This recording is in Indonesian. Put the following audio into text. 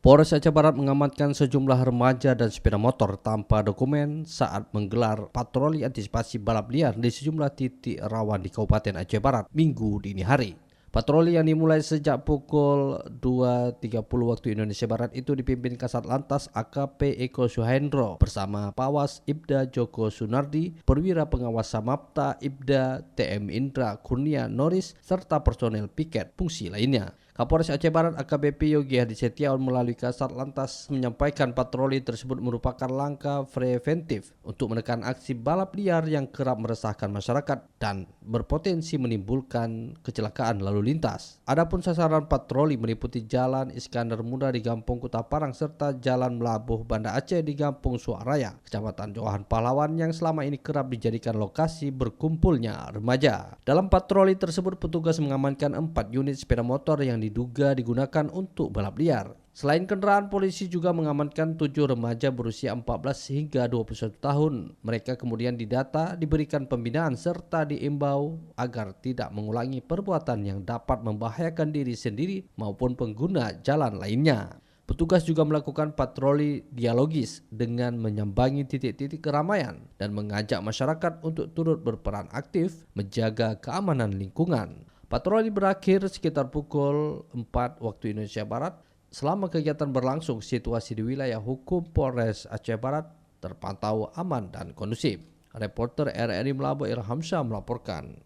Polres Aceh Barat mengamankan sejumlah remaja dan sepeda motor tanpa dokumen saat menggelar patroli antisipasi balap liar di sejumlah titik rawan di Kabupaten Aceh Barat Minggu dini hari. Patroli yang dimulai sejak pukul 2.30 waktu Indonesia Barat itu dipimpin Kasat Lantas AKP Eko Suhendro bersama Pawas Ibda Joko Sunardi, Perwira Pengawas Samapta Ibda TM Indra Kurnia Noris, serta personel piket fungsi lainnya. Kapolres Aceh Barat AKBP Yogi Hadi Setiawan melalui Kasat Lantas menyampaikan patroli tersebut merupakan langkah preventif untuk menekan aksi balap liar yang kerap meresahkan masyarakat dan berpotensi menimbulkan kecelakaan lalu lintas. Adapun sasaran patroli meliputi Jalan Iskandar Muda di Gampong Kuta Parang serta Jalan Melabuh Banda Aceh di Gampong Suaraya, Kecamatan Johan Pahlawan yang selama ini kerap dijadikan lokasi berkumpulnya remaja. Dalam patroli tersebut petugas mengamankan 4 unit sepeda motor yang diduga digunakan untuk balap liar. Selain kendaraan, polisi juga mengamankan 7 remaja berusia 14 hingga 21 tahun. Mereka kemudian didata, diberikan pembinaan serta diimbau agar tidak mengulangi perbuatan yang dapat membahayakan diri sendiri maupun pengguna jalan lainnya. Petugas juga melakukan patroli dialogis dengan menyambangi titik-titik keramaian dan mengajak masyarakat untuk turut berperan aktif menjaga keamanan lingkungan. Patroli berakhir sekitar pukul 4 waktu Indonesia Barat. Selama kegiatan berlangsung, situasi di wilayah hukum Polres Aceh Barat terpantau aman dan kondusif. Reporter RRI Melabu Irhamsyah melaporkan.